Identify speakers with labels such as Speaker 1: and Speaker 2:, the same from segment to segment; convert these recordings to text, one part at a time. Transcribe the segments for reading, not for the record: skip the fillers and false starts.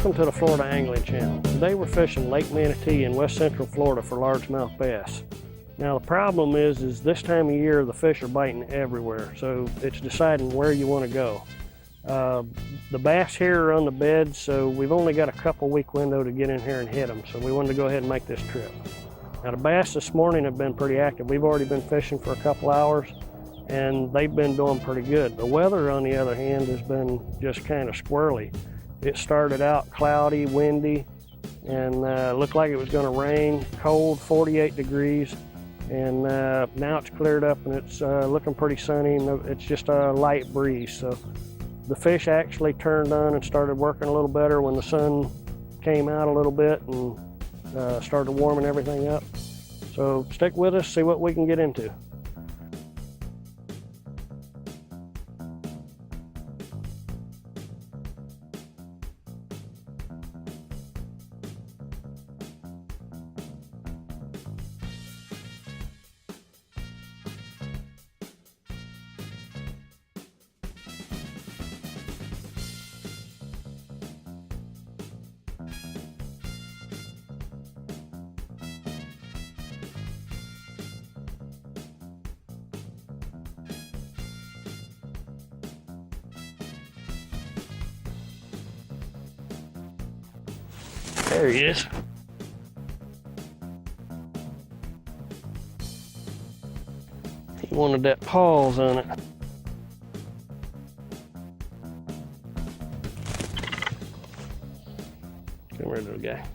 Speaker 1: Welcome to the Florida Angling Channel. Today we're fishing Lake Manatee in west central Florida for largemouth bass. Now the problem is this time of year the fish are biting everywhere, so it's deciding where you want to go. The bass here are on the bed, so we've only got a couple week window to get in here and hit them, so we wanted to go ahead and make this trip. Now the bass this morning have been pretty active. We've already been fishing for a couple hours and they've been doing pretty good. The weather on the other hand has been just kind of squirrely. It started out cloudy, windy, and looked like it was going to rain, cold, 48 degrees, and now it's cleared up and it's looking pretty sunny, and it's just a light breeze. So the fish actually turned on and started working a little better when the sun came out a little bit and started warming everything up. So stick with us, see what we can get into. There he is. He wanted that pause on it. Come here, little guy.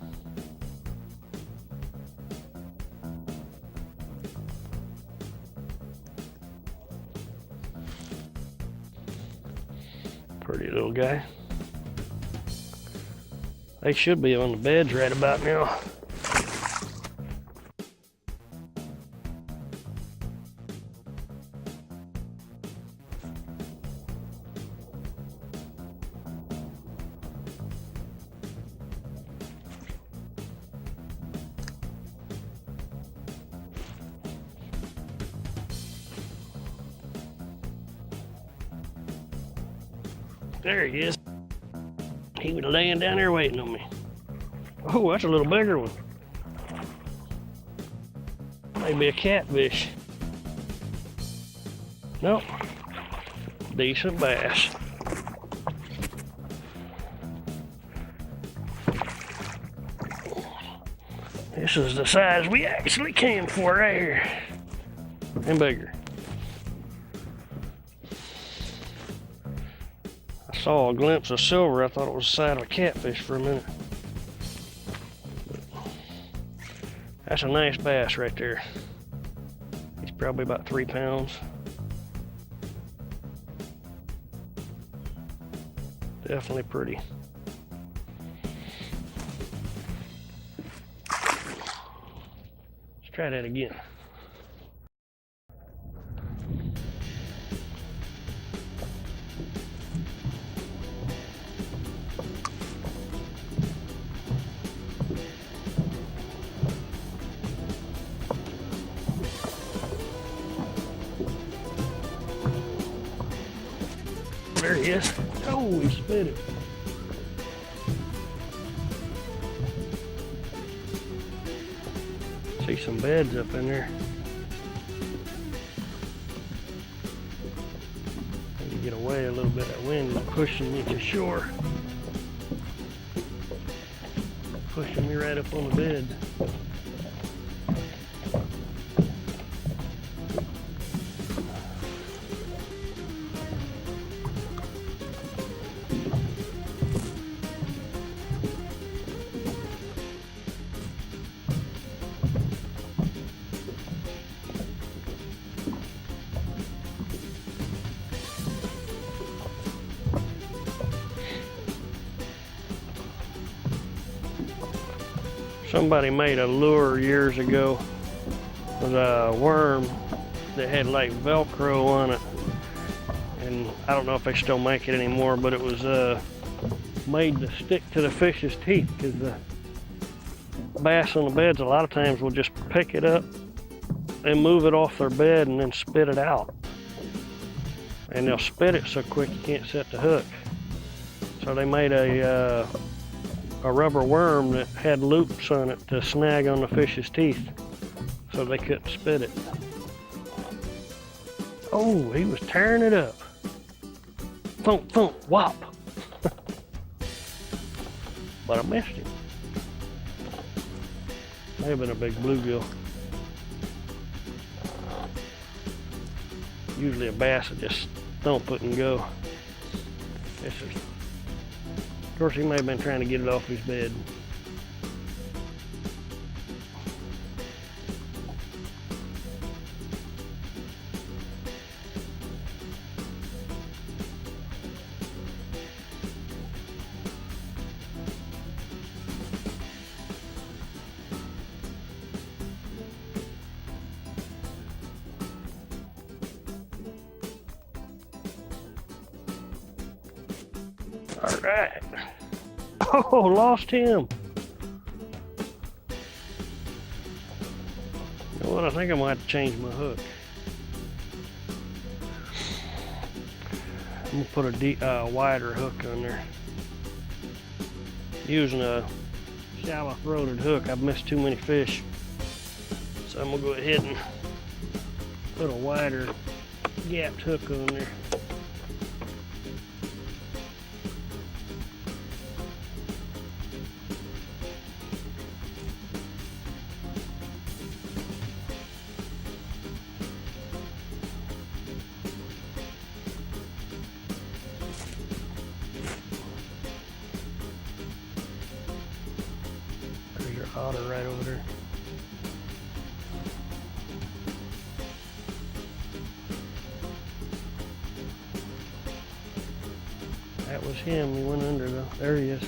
Speaker 1: Pretty little guy. They should be on the beds right about now. There he is. He was laying down there waiting on me. Oh, that's a little bigger one. Maybe a catfish. Nope. Decent bass. This is the size we actually came for right here. And bigger. I saw a glimpse of silver. I thought it was the side of a catfish for a minute. That's a nice bass right there. He's probably about 3 pounds. Definitely pretty. Let's try that again. There he is. Oh, he spit it. See some beds up in there. Need to get away a little bit. That wind is pushing me to shore. Pushing me right up on the bed. Somebody made a lure years ago with a worm that had like Velcro on it, and I don't know if they still make it anymore, but it was made to stick to the fish's teeth, because the bass on the beds a lot of times will just pick it up and move it off their bed and then spit it out, and they'll spit it so quick you can't set the hook. So they made a a rubber worm that had loops on it to snag on the fish's teeth so they couldn't spit it. Oh, he was tearing it up. Thump, thump, whop. But I missed him. May have been a big bluegill. Usually a bass will just thump it and go. This is, of course, he may have been trying to get it off his bed. All right. Oh, lost him. You know what? I think I might have to change my hook. I'm gonna put a wider hook on there. Using a shallow-throated hook, I've missed too many fish. So I'm gonna go ahead and put a wider gapped hook on there. There's your otter right over there. That was him. He went under though. There he is.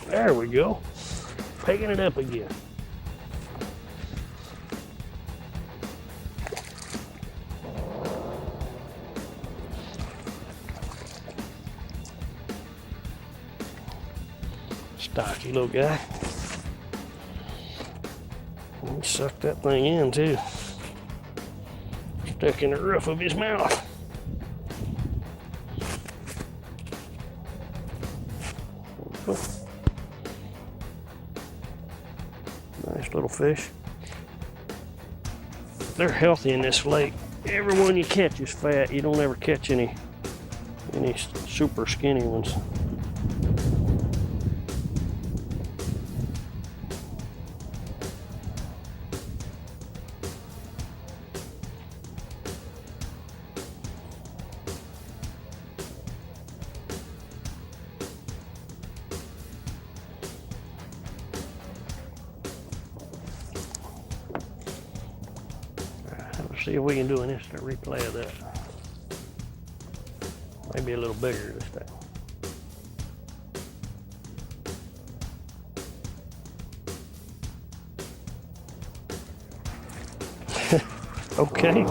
Speaker 1: There we go. Picking it up again. Stocky little guy. He sucked that thing in too. Stuck in the roof of his mouth. Nice little fish. They're healthy in this lake. Every one you catch is fat. You don't ever catch any super skinny ones. Let's see if we can do an instant replay of that. Maybe a little bigger this time. Okay.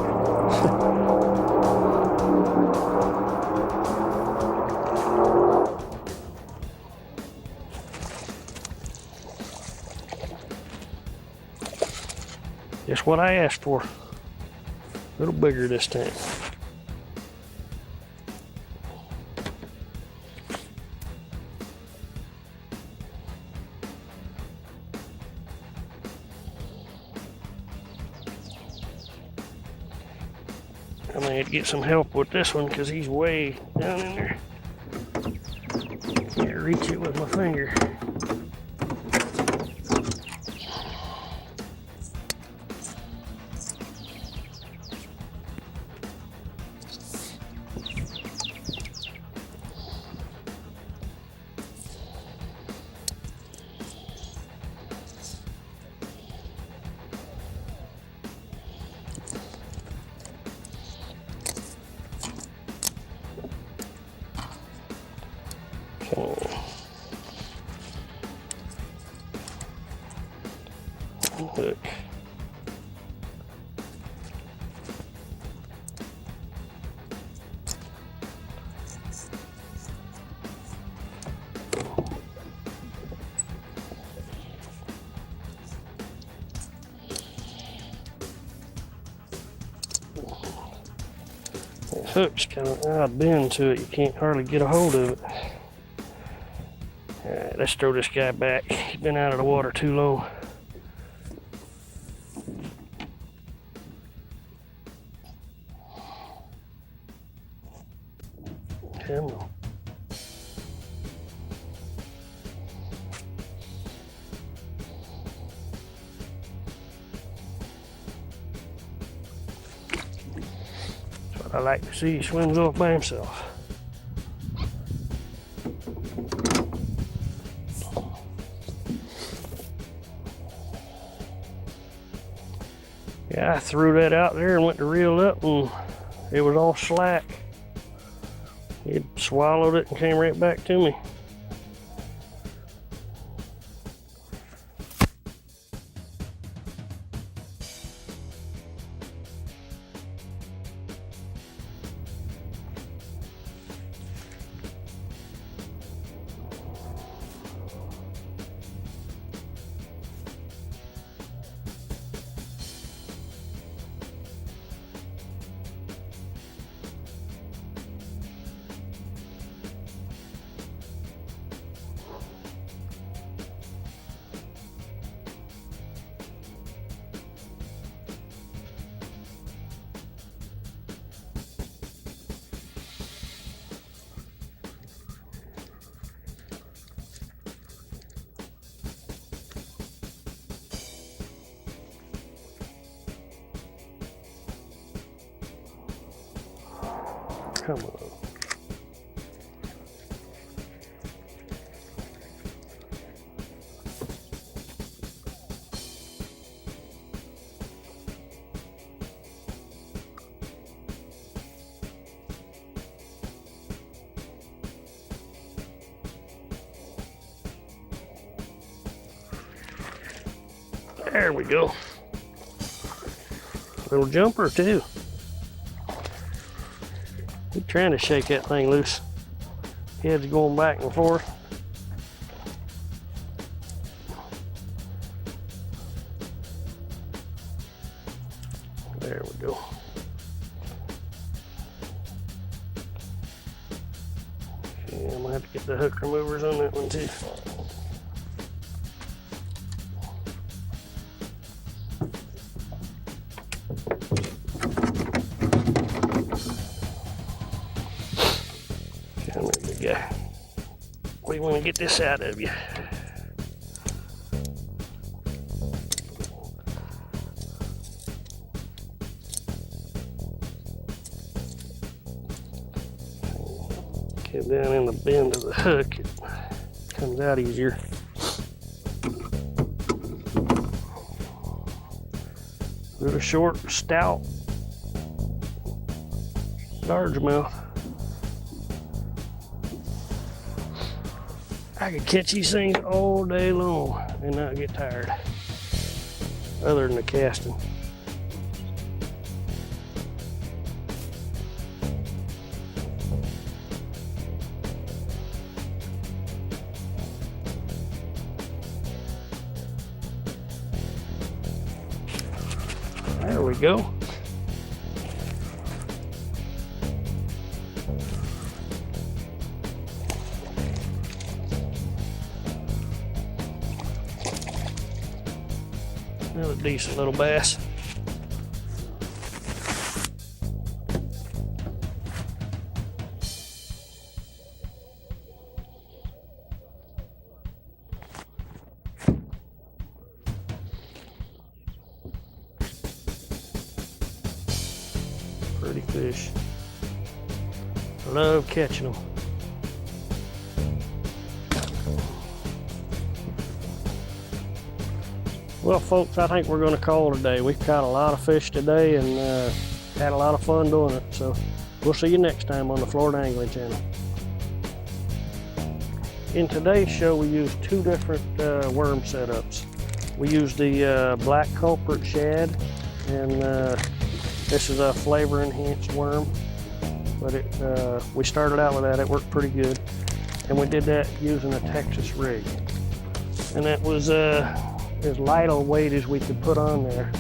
Speaker 1: Just what I asked for. A little bigger this time. I may have to get some help with this one because he's way down in there. Can't reach it with my finger. Come on. Hook. That hook's kind of odd bend to it. You can't hardly get a hold of it. All right, let's throw this guy back. He's been out of the water too long. Come on. That's what I like to see. He swims off by himself. Yeah, I threw that out there and went to reel up, and it was all slack. It swallowed it and came right back to me. Come on. There we go. Little jumper too. He's trying to shake that thing loose. Head's going back and forth. There we go. Yeah, I'm gonna have to get the hook removers on that one too. We want to get this out of you. Get down in the bend of the hook, it comes out easier. Little short, stout largemouth. I could catch these things all day long and not get tired, other than the casting. There we go. Another decent little bass. Pretty fish. Love catching them. Well, folks, I think we're going to call today. We've caught a lot of fish today and had a lot of fun doing it. So we'll see you next time on the Florida Angling Channel. In today's show, we used two different worm setups. We used the black culprit shad, and this is a flavor enhanced worm, but we started out with that. It worked pretty good, and we did that using a Texas rig, and that was as light a weight as we could put on there.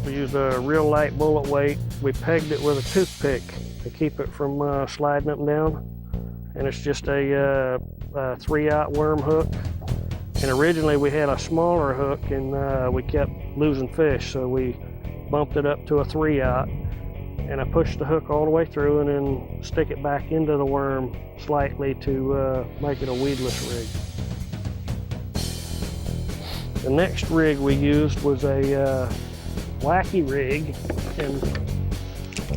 Speaker 1: We used a real light bullet weight. We pegged it with a toothpick to keep it from sliding up and down, and it's just a 3/0 worm hook. And originally we had a smaller hook, and we kept losing fish, so we bumped it up to a 3/0, and I pushed the hook all the way through and then stick it back into the worm slightly to make it a weedless rig. The next rig we used was a wacky rig, and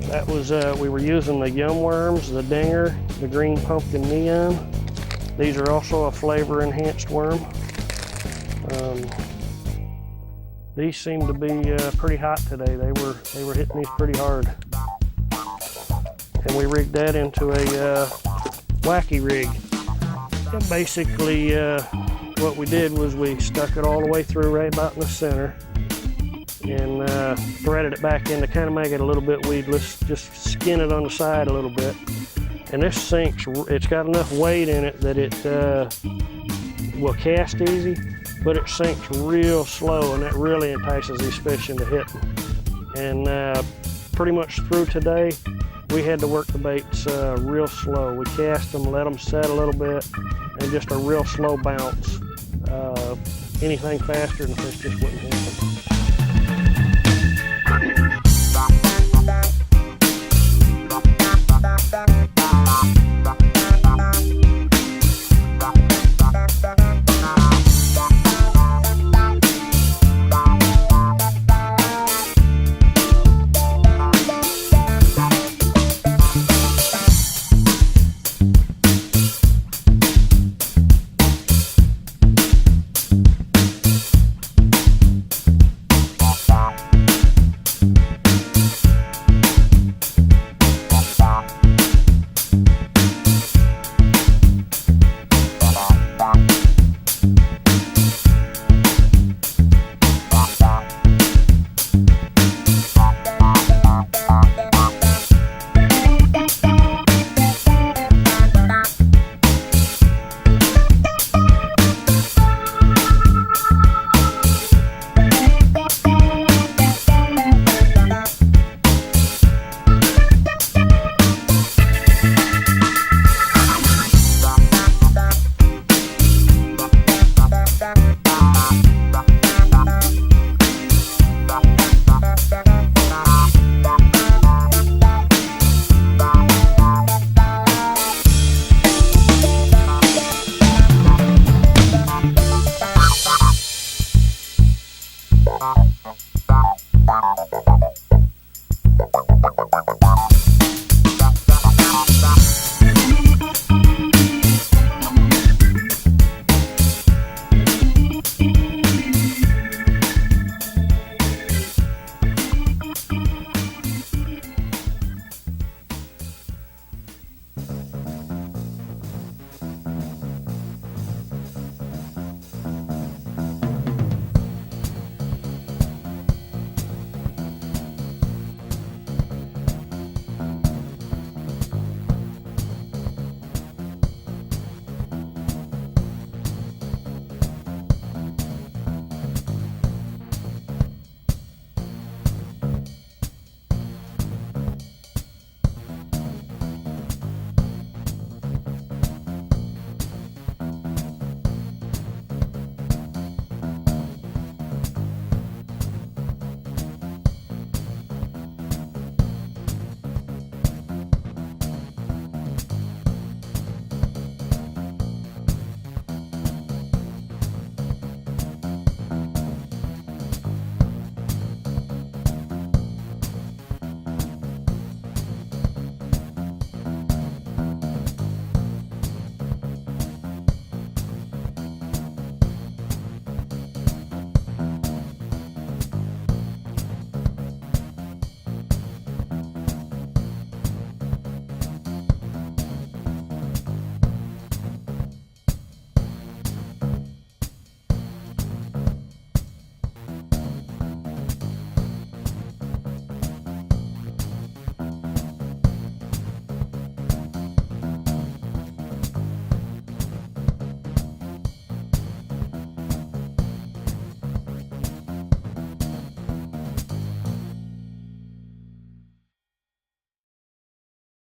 Speaker 1: that was we were using the yum worms, the dinger, the green pumpkin neon. These are also a flavor enhanced worm. These seem to be pretty hot today. They were hitting these pretty hard, and we rigged that into a wacky rig. And basically what we did was we stuck it all the way through right about in the center, and threaded it back in to kind of make it a little bit weedless, just skin it on the side a little bit. And this sinks, it's got enough weight in it that it will cast easy, but it sinks real slow, and that really entices these fish into hitting. And pretty much through today, we had to work the baits real slow. We cast them, let them set a little bit, and just a real slow bounce. Anything faster than fish just wouldn't happen.
Speaker 2: Bye.